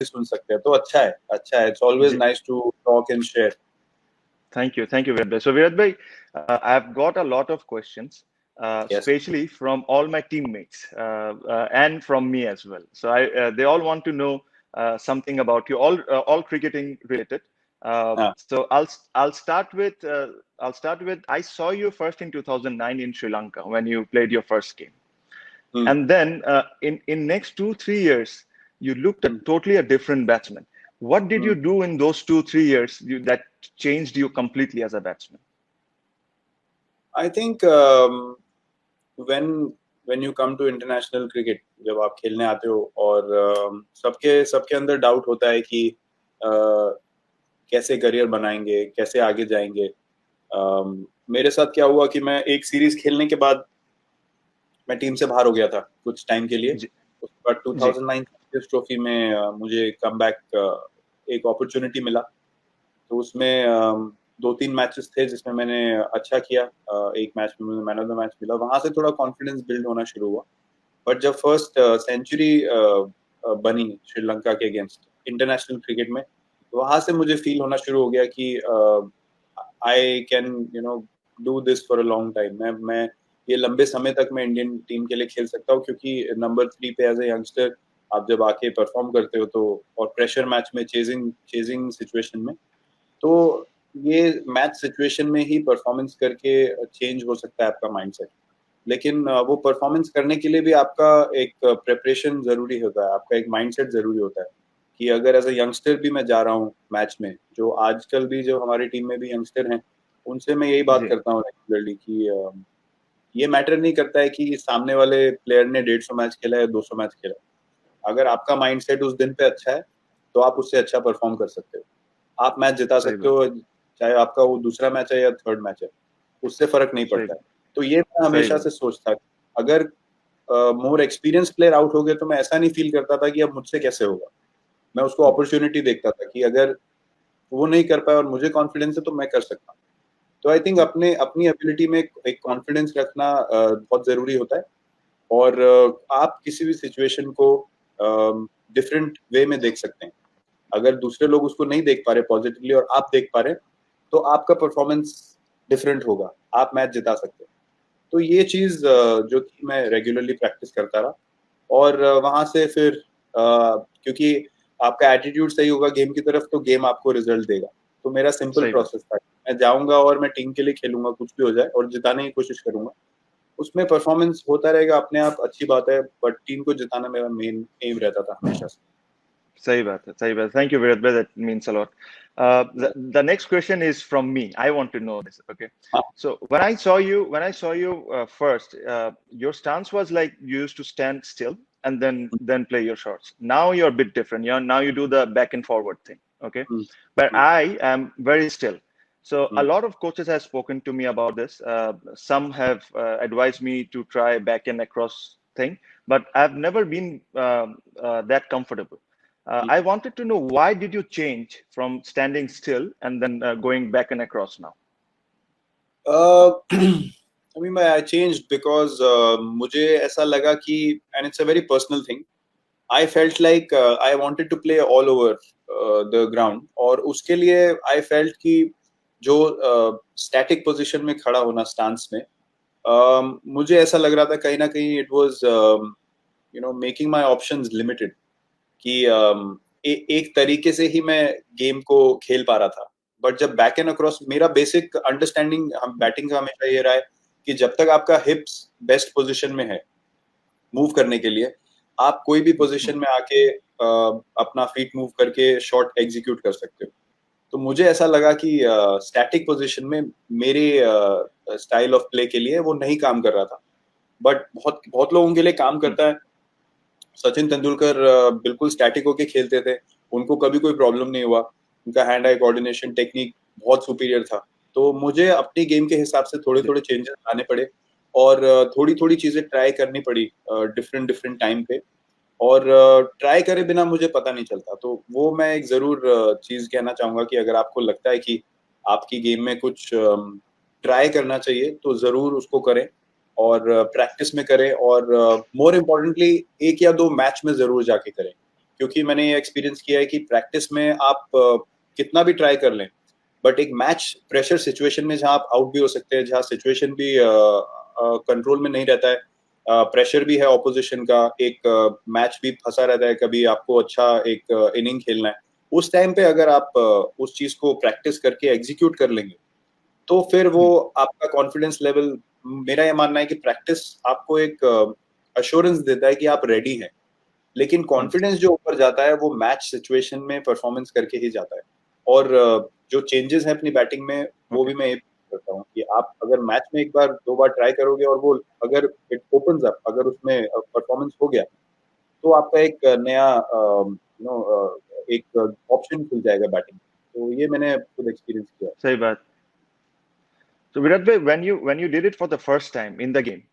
सुन सकते हैं, तो अच्छा है. It's always nice to talk and share. Thank you, Virat bhai. So Virat bhai, I've got a lot of questions, Yes. especially from all my teammates and from me as well. So they all want to know something about you, all cricketing related. So I'll start with I saw you first in 2009 in Sri Lanka when you played your first game, and then in next 2-3 years you looked at totally a different batsman. What did you do in those 2-3 years that changed you completely as a batsman? I think when you come to international cricket, जब आप खेलने आते हो और सबके अंदर doubt होता है कि कैसे करियर बनाएंगे, कैसे आगे जाएंगे. मेरे साथ क्या हुआ कि मैं एक सीरीज खेलने के बाद मैं टीम से बाहर हो गया था कुछ टाइम के लिए. उसके बाद 2009 ट्रॉफी में मुझे कमबैक एक अपॉर्चुनिटी मिला. तो उसमें 2-3 मैचेस थे जिसमें मैंने अच्छा किया. एक मैच में मुझे मैन ऑफ द मैच मिला. वहां से थोड़ा कॉन्फिडेंस बिल्ड होना शुरू हुआ. बट जब फर्स्ट सेंचुरी बनी श्रीलंका के अगेंस्ट इंटरनेशनल क्रिकेट में, तो वहां से मुझे फील होना शुरू हो गया कि I can do this for a long time. मैं ये लंबे समय तक मैं इंडियन टीम के लिए खेल सकता हूँ, क्योंकि नंबर 3 पे एज ए यंगस्टर आप जब आके परफॉर्म करते हो तो, और प्रेशर मैच में चेजिंग सिचुएशन में, तो ये मैच सिचुएशन में ही परफॉर्मेंस करके चेंज हो सकता है आपका माइंडसेट. लेकिन वो परफॉर्मेंस करने के लिए भी आपका एक प्रिपरेशन जरूरी होता है, आपका एक माइंडसेट जरूरी होता है कि अगर एज ए यंगस्टर भी मैं जा रहा हूँ मैच में, जो आजकल भी जो हमारी टीम में भी यंगस्टर हैं, उनसे मैं यही बात करता हूँ रेगुलरली कि ये मैटर नहीं करता है कि सामने वाले प्लेयर ने 150 मैच खेला या 200 मैच खेला. अगर आपका माइंडसेट उस दिन पे अच्छा है तो आप उससे अच्छा परफॉर्म कर सकते हो. आप मैच जिता सकते हो, चाहे आपका वो दूसरा मैच है या थर्ड मैच है, उससे फर्क नहीं पड़ता है. तो ये मैं हमेशा से सोचता था. अगर मोर एक्सपीरियंस प्लेयर आउट हो गए तो मैं ऐसा नहीं फील करता था कि अब मुझसे कैसे होगा. मैं उसको अपॉर्चुनिटी देखता था कि अगर वो नहीं कर पाया और मुझे कॉन्फिडेंस है तो मैं कर सकता हूँ. तो आई थिंक अपनी एबिलिटी में एक कॉन्फिडेंस रखना बहुत जरूरी होता है. और आप किसी भी सिचुएशन को डिफरेंट वे में देख सकते हैं. अगर दूसरे लोग उसको नहीं देख पा रहे पॉजिटिवली और आप देख पा रहे, तो आपका परफॉर्मेंस डिफरेंट होगा, आप मैच जिता सकते हैं. तो ये चीज जो कि मैं रेगुलरली प्रैक्टिस करता रहा. और वहां से फिर क्योंकि आपका एटीट्यूड सही होगा गेम की तरफ, तो गेम आपको रिजल्ट देगा. तो मेरा सिंपल प्रोसेस था, मैं जाऊंगा और मैं टीम के लिए खेलूंगा, कुछ भी हो जाए, और जिताने की कोशिश करूंगा. उसमें परफॉर्मेंस होता रहेगा अपने आप, अच्छी बात है, बट टीम को जिताना मेरा मेन एम रहता था हमेशा से. सही बात है. Thank you, Virat bhai. That means a lot. The next question is from me. I want to know this. Okay. So when I saw you first, your stance was like you used to stand still and then play your shots. Now you're a bit different. Now you do the back and forward thing. Okay. But I am very still. So a lot of coaches have spoken to me about this. Some have advised me to try back and across thing, but I've never been that comfortable. I wanted to know, why did you change from standing still and then going back and across now? I mean, I changed because मुझे ऐसा लगा कि, and it's a very personal thing, I felt like I wanted to play all over the ground. और उसके लिए I felt कि जो static position में खड़ा होना स्टांस में, मुझे ऐसा लग रहा था कहीं ना कहीं it was making my options limited. कि एक तरीके से ही मैं गेम को खेल पा रहा था. बट जब बैक एंड अक्रॉस, मेरा बेसिक अंडरस्टैंडिंग बैटिंग का हमेशा ये रहा है कि जब तक आपका हिप्स बेस्ट पोजीशन में है मूव करने के लिए, आप कोई भी पोजीशन में आके अपना फीट मूव करके शॉट एग्जीक्यूट कर सकते हो. तो मुझे ऐसा लगा कि स्टैटिक पोजीशन में मेरे स्टाइल ऑफ प्ले के लिए वो नहीं काम कर रहा था. बट बहुत बहुत लोगों के लिए काम करता है. सचिन तेंदुलकर बिल्कुल स्टैटिक होके खेलते थे, उनको कभी कोई प्रॉब्लम नहीं हुआ. उनका हैंड आई कोऑर्डिनेशन टेक्निक बहुत सुपीरियर था. तो मुझे अपनी गेम के हिसाब से थोड़े थोड़े चेंजेस लाने पड़े और थोड़ी थोड़ी चीजें ट्राई करनी पड़ी डिफरेंट टाइम पे. और ट्राई करे बिना मुझे पता नहीं चलता. तो वो मैं एक जरूर चीज कहना चाहूंगा कि अगर आपको लगता है कि आपकी गेम में कुछ ट्राई करना चाहिए, तो जरूर उसको करें और प्रैक्टिस में करें, और मोर इम्पोर्टेंटली 1 या 2 मैच में जरूर जाके करें. क्योंकि मैंने ये एक्सपीरियंस किया है कि प्रैक्टिस में आप कितना भी ट्राई कर लें, बट एक मैच प्रेशर सिचुएशन में जहां आप आउट भी हो सकते हैं, जहां सिचुएशन भी कंट्रोल में नहीं रहता है, प्रेशर भी है ऑपोजिशन का, एक मैच भी फंसा रहता है, कभी आपको अच्छा एक इनिंग खेलना है, उस टाइम पे अगर आप उस चीज को प्रैक्टिस करके एग्जीक्यूट कर लेंगे तो फिर वो आपका कॉन्फिडेंस लेवल, मेरा ये मानना है कि प्रैक्टिस आपको एक अश्योरेंस देता है कि आप रेडी हैं, लेकिन कॉन्फिडेंस जो ऊपर जाता है वो मैच सिचुएशन में परफॉर्मेंस करके ही जाता है। और जो चेंजेस हैं अपनी बैटिंग में वो भी मैं ये करता हूँ कि आप अगर मैच में एक बार दो बार ट्राई करोगे और वो अगर इट ओपन्स अप, अगर उसमें परफॉर्मेंस हो गया तो आपका एक नया एक ऑप्शन खुल जाएगा बैटिंग। तो ये मैंने खुद एक्सपीरियंस किया। सही बात। So Virat bhai, when you did it for the first time in the game,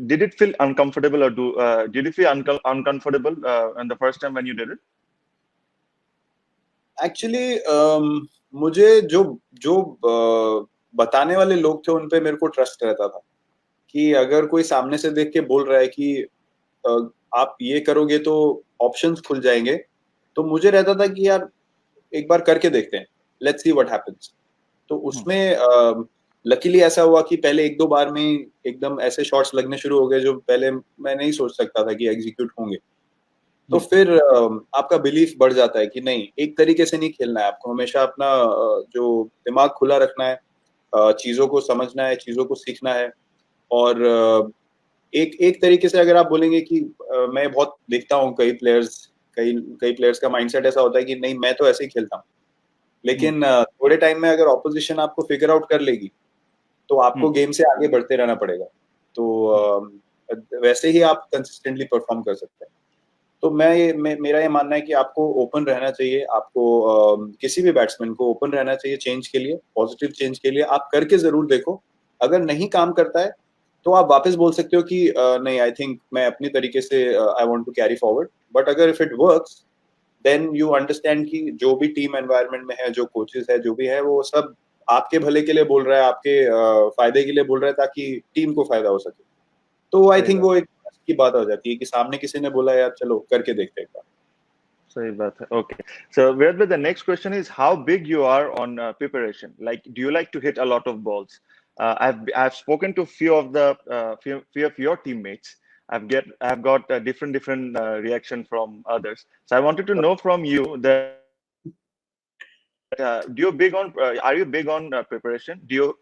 did it feel uncomfortable, or did you feel uncomfortable in the first time when you did it? Actually मुझे जो जो बताने वाले लोग थे उन पे मेरे को ट्रस्ट रहता था कि अगर कोई सामने से देख के बोल रहा है कि आप ये करोगे तो ऑप्शंस खुल जाएंगे, तो मुझे रहता था कि यार एक बार करके देखते हैं, लेट्स सी व्हाट हैपेंस। तो उसमें लकीली ऐसा हुआ कि पहले एक दो बार में एकदम ऐसे शॉट्स लगने शुरू हो गए जो पहले मैं नहीं सोच सकता था कि एग्जीक्यूट होंगे। तो फिर आपका बिलीफ बढ़ जाता है कि नहीं, एक तरीके से नहीं खेलना है, आपको हमेशा अपना जो दिमाग खुला रखना है, चीजों को समझना है, चीजों को सीखना है। और एक एक तरीके से अगर आप बोलेंगे कि मैं बहुत देखता हूँ कई प्लेयर्स का माइंडसेट ऐसा होता है कि नहीं मैं तो ऐसे ही खेलता हूँ, लेकिन थोड़े टाइम में अगर ऑपोजिशन आपको फिगर आउट कर लेगी तो आपको गेम से आगे बढ़ते रहना पड़ेगा। तो वैसे ही आप कंसिस्टेंटली परफॉर्म कर सकते हैं। तो मेरा ये मानना है कि आपको ओपन रहना चाहिए, आपको किसी भी बैट्समैन को ओपन रहना चाहिए चेंज के लिए, पॉजिटिव चेंज के लिए। आप करके जरूर देखो, अगर नहीं काम करता है तो आप वापस बोल सकते हो कि नहीं, आई थिंक मैं अपनी तरीके से I want to carry forward. But अगर if it works then you understand कि जो भी टीम एनवायरनमेंट में है, जो कोचेस है, जो भी है, वो सब आपके भले के लिए बोल रहा है, आपके फायदे के लिए बोल रहा है, ताकि टीम को फायदा हो सके। तो आई थिंक वो एक की बात हो जाती है कि सामने किसी ने बोला यार चलो करके देखते हैं एक बार। सही बात है। Okay. So Virat bhai, the next question is how big you are on preparation. Like, do you like to hit a lot of balls? I've spoken to few of your teammates. I've got a different reaction from others. So I wanted to know from you that are you big on preparation? Do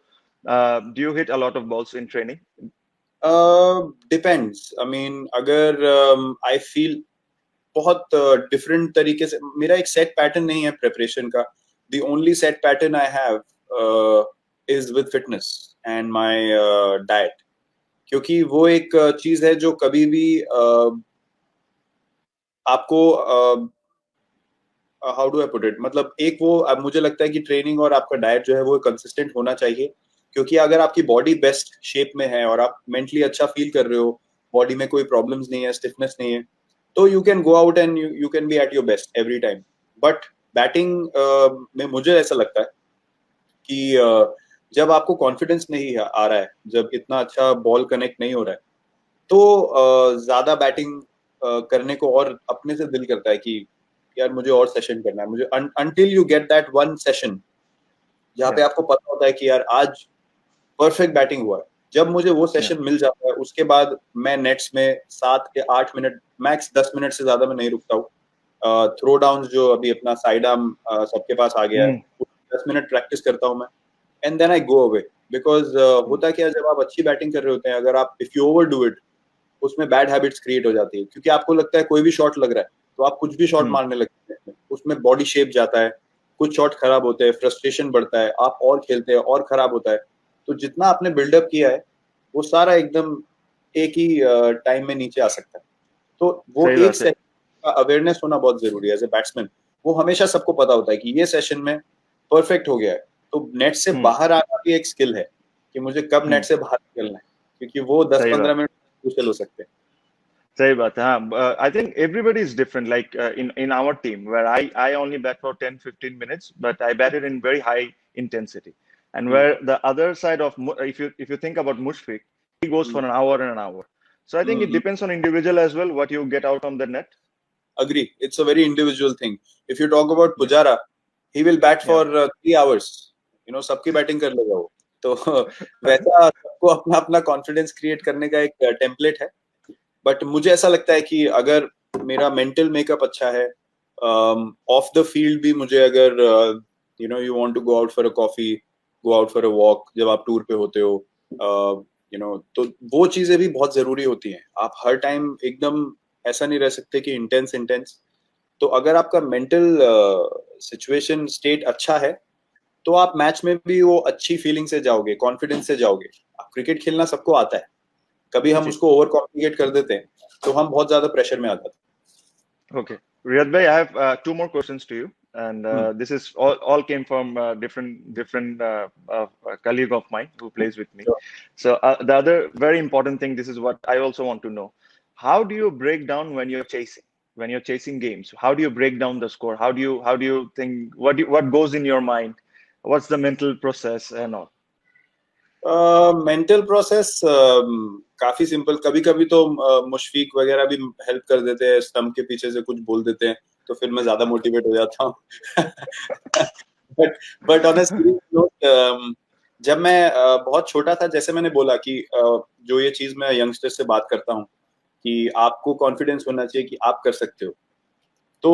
you hit a lot of balls in training? Depends. I mean अगर I feel बहुत different तरीके से, मेरा एक set pattern नहीं है preparation का। The only set pattern I have is with fitness and my diet, क्योंकि वो एक चीज है जो कभी भी आपको how do I put it, मतलब एक वो मुझे लगता है कि ट्रेनिंग और आपका डाइट जो है वो कंसिस्टेंट होना चाहिए। क्योंकि अगर आपकी बॉडी बेस्ट शेप में है और आप मेंटली अच्छा फील कर रहे हो, बॉडी में कोई प्रॉब्लम्स नहीं है, स्टिफनेस नहीं है, तो you can go out and you can be at your best every time. But batting में मुझे ऐसा लगता है कि जब आपको कॉन्फिडेंस नहीं आ रहा है, जब इतना अच्छा बॉल कनेक्ट नहीं हो रहा है, तो ज्यादा बैटिंग करने को और अपने से दिल करता है कि यार मुझे और सेशन करना है। मुझे until you get that one session जहाँ पे आपको पता होता है कि यार आज परफेक्ट बैटिंग हुआ है, जब मुझे वो सेशन मिल जाता है उसके बाद मैं नेट्स में 7 के 8 मिनट, मैक्स 10 मिनट से ज्यादा मैं नहीं रुकता हूँ। थ्रो डाउन जो अभी अपना साइड आर्म सबके पास आ गया है, 10 मिनट प्रैक्टिस करता हूँ मैं, and then I go away. Because होता क्या है, जब आप अच्छी बैटिंग कर रहे होते हैं, अगर आप if you over do it, उसमें बैड हैबिट्स क्रिएट हो जाती है। क्योंकि आपको लगता है कोई भी शॉट लग रहा है तो आप कुछ भी शॉट मारने लगते हैं, उसमें बॉडी शेप जाता है, कुछ शॉट खराब होते हैं, फ्रस्ट्रेशन बढ़ता है, आप और खेलते हैं और खराब होता है। तो जितना आपने बिल्डअप किया है वो सारा एकदम एक ही टाइम में नीचे आ सकता है। तो वो एक सेशन का अवेयरनेस होना बहुत जरूरी है एज ए बैट्समैन। वो हमेशा सबको पता होता है कि ये सेशन में परफेक्ट हो गया है, तो नेट से बाहर आना भी एक स्किल है कि मुझे कब नेट से बाहर निकलना है, क्योंकि वो 10-15 मिनट क्रूशियल हो सकते हैं। सही बात है। हाँ, I think everybody is different. Like in our team, where I only bat for 10-15 minutes, but I batted in very high intensity. And where the other side of, if you think about Mushfiq, he goes for an hour and an hour. So I think it depends on individual as well what you get out on the net. agree. It's a very individual thing. If you talk about Pujara, he will bat for 3 hours. You know, सबकी batting कर लेगा वो. तो वैसा सबको अपना अपना confidence create करने का एक टेम्पलेट है. बट मुझे ऐसा लगता है कि अगर मेरा मेंटल मेकअप अच्छा है, ऑफ द फील्ड भी मुझे अगर you know you want to go out for a coffee, go out for a walk, जब आप टूर पे होते हो, यू नो, तो वो चीजें भी बहुत जरूरी होती हैं. आप हर टाइम एकदम ऐसा नहीं रह सकते कि इंटेंस. तो अगर आपका मेंटल सिचुएशन स्टेट अच्छा है तो आप मैच में भी वो अच्छी फीलिंग से जाओगे, कॉन्फिडेंस से जाओगे. क्रिकेट खेलना सबको आता है, कभी हम उसको ओवर कॉम्प्लिकेट कर देते हैं तो हम बहुत ज्यादा प्रेशर में आ जाते हैं. Okay, Riyad bhai, I have 2 more questions to you, and this is all came from different colleague of mine who plays with me. Sure. So the other very important thing, this is what I also want to know: how do you break down when you're chasing games? How do you break down the score? How do you think? What goes in your mind? What's the mental process and all? Mental process काफी simple. कभी कभी तो मुशफीक वगैरह भी help कर देते हैं, stump के पीछे से कुछ बोल देते हैं तो फिर मैं ज्यादा मोटिवेट हो जाता हूँ. But on a serious note, जब मैं बहुत छोटा था, जैसे मैंने बोला कि जो ये चीज मैं यंगस्टर से बात करता हूँ कि आपको कॉन्फिडेंस होना चाहिए कि आप कर सकते हो, तो